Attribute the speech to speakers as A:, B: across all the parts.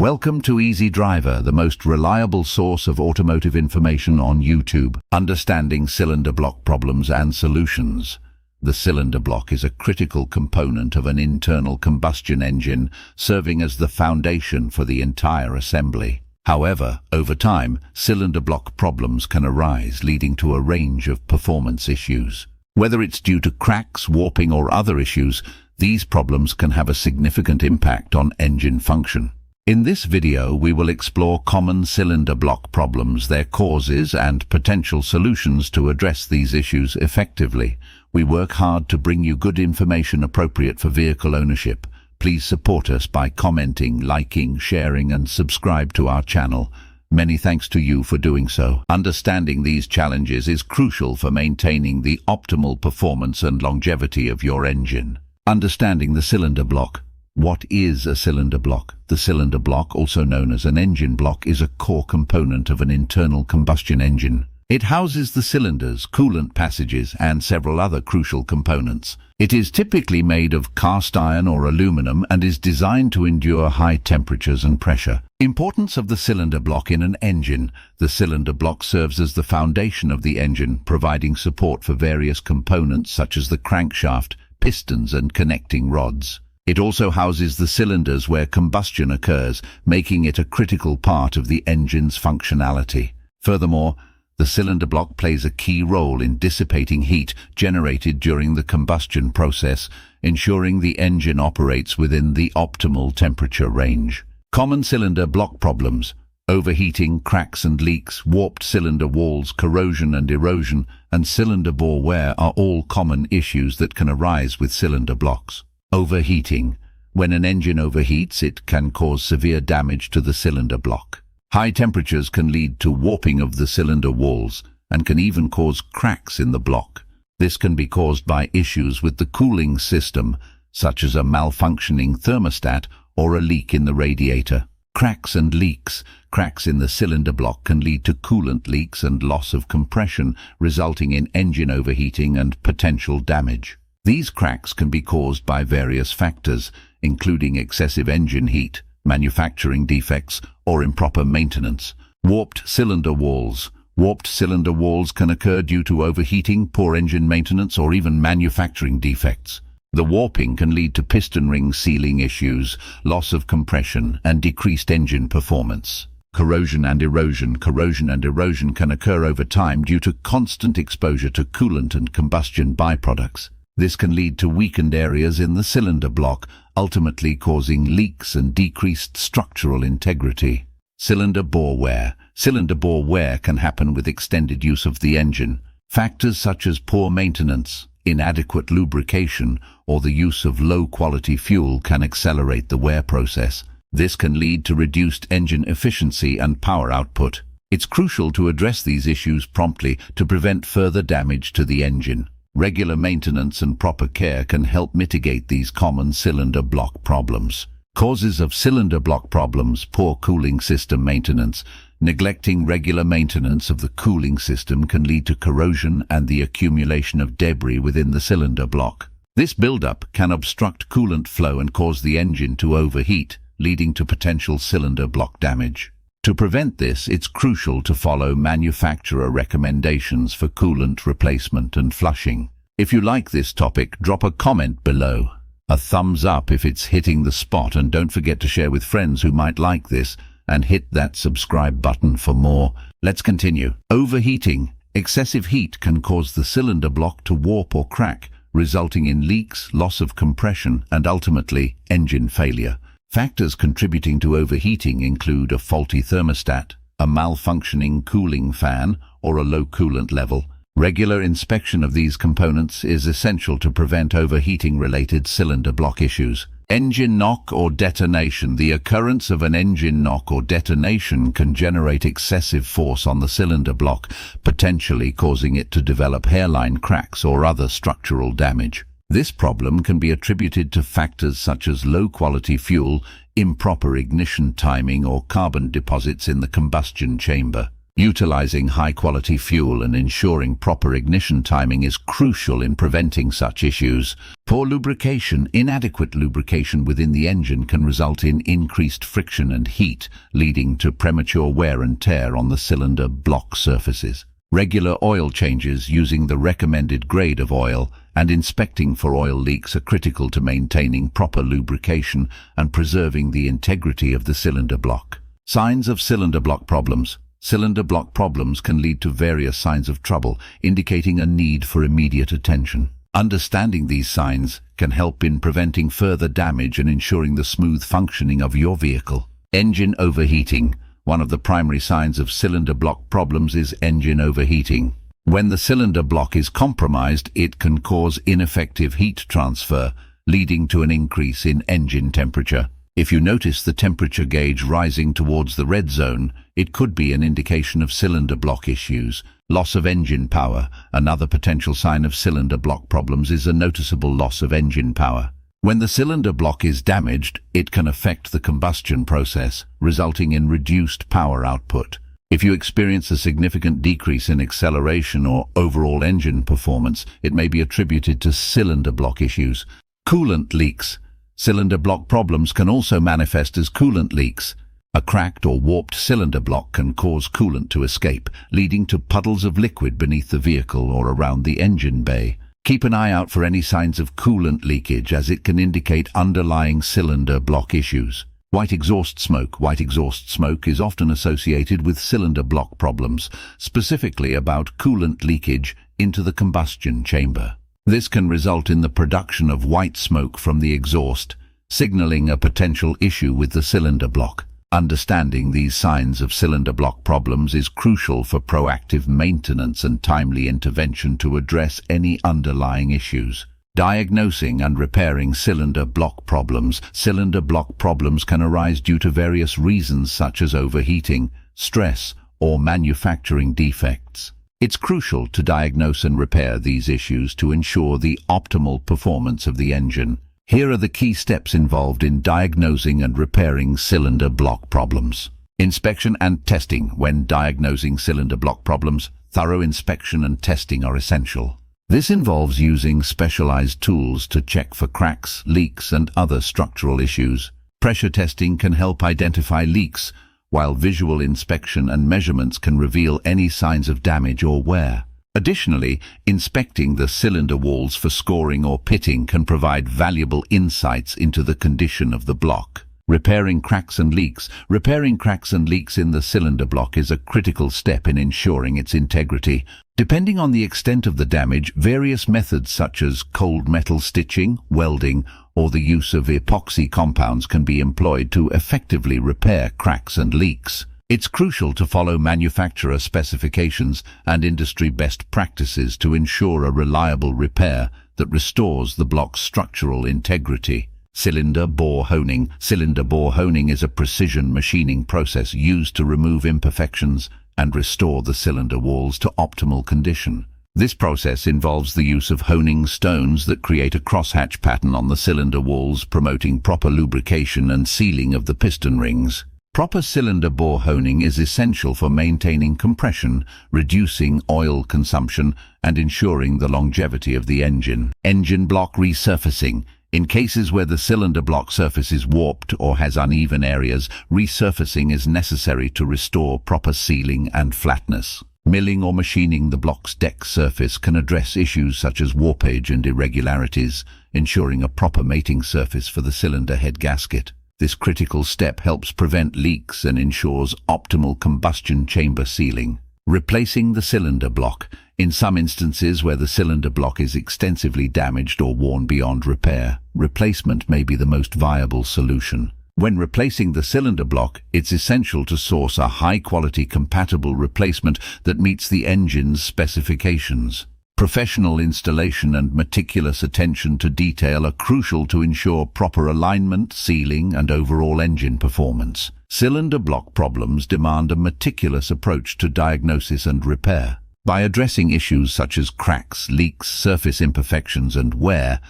A: Welcome to Easy Driver, the most reliable source of automotive information on YouTube. Understanding cylinder block problems and solutions. The cylinder block is a critical component of an internal combustion engine, serving as the foundation for the entire assembly. However, over time, cylinder block problems can arise, leading to a range of performance issues. Whether it's due to cracks, warping, or other issues, these problems can have a significant impact on engine function. In this video, we will explore common cylinder block problems, their causes, and potential solutions to address these issues effectively. We work hard to bring you good information appropriate for vehicle ownership. Please support us by commenting, liking, sharing, and subscribe to our channel. Many thanks to you for doing so. Understanding these challenges is crucial for maintaining the optimal performance and longevity of your engine. Understanding the cylinder block. What is a cylinder block? The cylinder block, also known as an engine block, is a core component of an internal combustion engine. It houses the cylinders, coolant passages, and several other crucial components. It is typically made of cast iron or aluminum and is designed to endure high temperatures and pressure. Importance of the cylinder block in an engine. The cylinder block serves as the foundation of the engine, providing support for various components such as the crankshaft, pistons, and connecting rods. It also houses the cylinders where combustion occurs, making it a critical part of the engine's functionality. Furthermore, the cylinder block plays a key role in dissipating heat generated during the combustion process, ensuring the engine operates within the optimal temperature range. Common cylinder block problems: overheating, cracks and leaks, warped cylinder walls, corrosion and erosion, and cylinder bore wear are all common issues that can arise with cylinder blocks. Overheating. When an engine overheats, it can cause severe damage to the cylinder block. High temperatures can lead to warping of the cylinder walls and can even cause cracks in the block. This can be caused by issues with the cooling system, such as a malfunctioning thermostat or a leak in the radiator. Cracks and leaks. Cracks in the cylinder block can lead to coolant leaks and loss of compression, resulting in engine overheating and potential damage. These cracks can be caused by various factors, including excessive engine heat, manufacturing defects, or improper maintenance. Warped cylinder walls. Warped cylinder walls can occur due to overheating, poor engine maintenance, or even manufacturing defects. The warping can lead to piston ring sealing issues, loss of compression, and decreased engine performance. Corrosion and erosion. Corrosion and erosion can occur over time due to constant exposure to coolant and combustion byproducts. This can lead to weakened areas in the cylinder block, ultimately causing leaks and decreased structural integrity. Cylinder bore wear. Cylinder bore wear can happen with extended use of the engine. Factors such as poor maintenance, inadequate lubrication, or the use of low-quality fuel can accelerate the wear process. This can lead to reduced engine efficiency and power output. It's crucial to address these issues promptly to prevent further damage to the engine. Regular maintenance and proper care can help mitigate these common cylinder block problems. Causes of cylinder block problems: poor cooling system maintenance. Neglecting regular maintenance of the cooling system can lead to corrosion and the accumulation of debris within the cylinder block. This buildup can obstruct coolant flow and cause the engine to overheat, leading to potential cylinder block damage. To prevent this, it's crucial to follow manufacturer recommendations for coolant replacement and flushing. If you like this topic, drop a comment below. A thumbs up if it's hitting the spot, and don't forget to share with friends who might like this, and hit that subscribe button for more. Let's continue. Overheating. Excessive heat can cause the cylinder block to warp or crack, resulting in leaks, loss of compression, and ultimately engine failure. Factors contributing to overheating include a faulty thermostat, a malfunctioning cooling fan, or a low coolant level. Regular inspection of these components is essential to prevent overheating-related cylinder block issues. Engine knock or detonation. The occurrence of an engine knock or detonation can generate excessive force on the cylinder block, potentially causing it to develop hairline cracks or other structural damage. This problem can be attributed to factors such as low-quality fuel, improper ignition timing, or carbon deposits in the combustion chamber. Utilizing high-quality fuel and ensuring proper ignition timing is crucial in preventing such issues. Poor lubrication, inadequate lubrication within the engine can result in increased friction and heat, leading to premature wear and tear on the cylinder block surfaces. Regular oil changes using the recommended grade of oil and inspecting for oil leaks are critical to maintaining proper lubrication and preserving the integrity of the cylinder block. Signs of cylinder block problems. Cylinder block problems can lead to various signs of trouble, indicating a need for immediate attention. Understanding these signs can help in preventing further damage and ensuring the smooth functioning of your vehicle. Engine overheating. One of the primary signs of cylinder block problems is engine overheating. When the cylinder block is compromised, it can cause ineffective heat transfer, leading to an increase in engine temperature. If you notice the temperature gauge rising towards the red zone, it could be an indication of cylinder block issues. Loss of engine power. Another potential sign of cylinder block problems is a noticeable loss of engine power. When the cylinder block is damaged, it can affect the combustion process, resulting in reduced power output. If you experience a significant decrease in acceleration or overall engine performance, it may be attributed to cylinder block issues. Coolant leaks. Cylinder block problems can also manifest as coolant leaks. A cracked or warped cylinder block can cause coolant to escape, leading to puddles of liquid beneath the vehicle or around the engine bay. Keep an eye out for any signs of coolant leakage, as it can indicate underlying cylinder block issues. White exhaust smoke. White exhaust smoke is often associated with cylinder block problems, specifically about coolant leakage into the combustion chamber. This can result in the production of white smoke from the exhaust, signaling a potential issue with the cylinder block. Understanding these signs of cylinder block problems is crucial for proactive maintenance and timely intervention to address any underlying issues. Diagnosing and repairing cylinder block problems. Cylinder block problems can arise due to various reasons such as overheating, stress, or manufacturing defects. It's crucial to diagnose and repair these issues to ensure the optimal performance of the engine. Here are the key steps involved in diagnosing and repairing cylinder block problems. Inspection and testing. When diagnosing cylinder block problems, thorough inspection and testing are essential. This involves using specialized tools to check for cracks, leaks, and other structural issues. Pressure testing can help identify leaks, while visual inspection and measurements can reveal any signs of damage or wear. Additionally, inspecting the cylinder walls for scoring or pitting can provide valuable insights into the condition of the block. Repairing cracks and leaks. Repairing cracks and leaks in the cylinder block is a critical step in ensuring its integrity. Depending on the extent of the damage, various methods such as cold metal stitching, welding, or the use of epoxy compounds can be employed to effectively repair cracks and leaks. It's crucial to follow manufacturer specifications and industry best practices to ensure a reliable repair that restores the block's structural integrity. Cylinder bore honing. Cylinder bore honing is a precision machining process used to remove imperfections and restore the cylinder walls to optimal condition. This process involves the use of honing stones that create a crosshatch pattern on the cylinder walls, promoting proper lubrication and sealing of the piston rings. Proper cylinder bore honing is essential for maintaining compression, reducing oil consumption, and ensuring the longevity of the engine. Engine block resurfacing. In cases where the cylinder block surface is warped or has uneven areas, resurfacing is necessary to restore proper sealing and flatness. Milling or machining the block's deck surface can address issues such as warpage and irregularities, ensuring a proper mating surface for the cylinder head gasket. This critical step helps prevent leaks and ensures optimal combustion chamber sealing. Replacing the cylinder block. In some instances where the cylinder block is extensively damaged or worn beyond repair, replacement may be the most viable solution. When replacing the cylinder block, it's essential to source a high-quality compatible replacement that meets the engine's specifications. Professional installation and meticulous attention to detail are crucial to ensure proper alignment, sealing, and overall engine performance. Cylinder block problems demand a meticulous approach to diagnosis and repair. By addressing issues such as cracks, leaks, surface imperfections, and wear,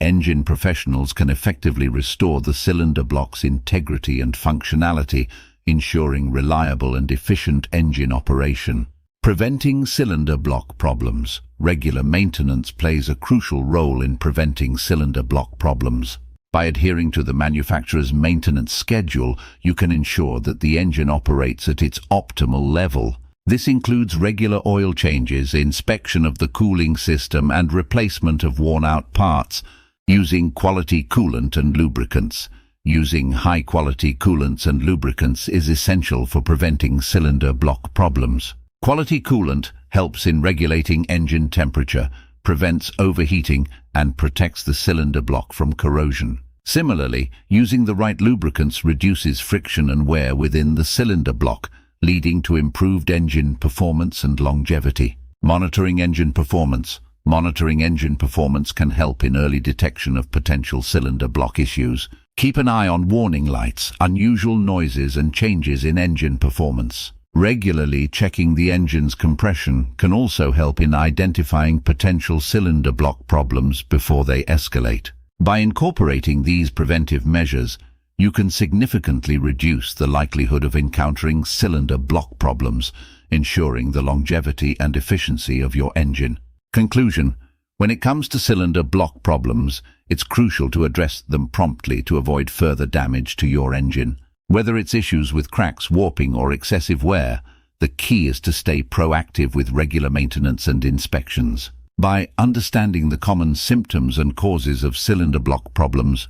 A: engine professionals can effectively restore the cylinder block's integrity and functionality, ensuring reliable and efficient engine operation. Preventing cylinder block problems. Regular maintenance plays a crucial role in preventing cylinder block problems. By adhering to the manufacturer's maintenance schedule, you can ensure that the engine operates at its optimal level. This includes regular oil changes, inspection of the cooling system, and replacement of worn-out parts. Using quality coolant and lubricants. Using high-quality coolants and lubricants is essential for preventing cylinder block problems. Quality coolant helps in regulating engine temperature, prevents overheating, and protects the cylinder block from corrosion. Similarly, using the right lubricants reduces friction and wear within the cylinder block, leading to improved engine performance and longevity. Monitoring engine performance. Monitoring engine performance can help in early detection of potential cylinder block issues. Keep an eye on warning lights, unusual noises, and changes in engine performance. Regularly checking the engine's compression can also help in identifying potential cylinder block problems before they escalate. By incorporating these preventive measures, you can significantly reduce the likelihood of encountering cylinder block problems, ensuring the longevity and efficiency of your engine. Conclusion: when it comes to cylinder block problems, it's crucial to address them promptly to avoid further damage to your engine. Whether it's issues with cracks, warping, or excessive wear, the key is to stay proactive with regular maintenance and inspections. By understanding the common symptoms and causes of cylinder block problems,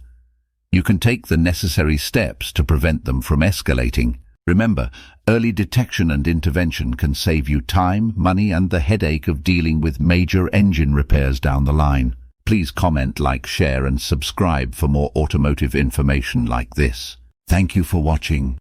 A: you can take the necessary steps to prevent them from escalating. Remember, early detection and intervention can save you time, money, and the headache of dealing with major engine repairs down the line. Please comment, like, share, and subscribe for more automotive information like this. Thank you for watching.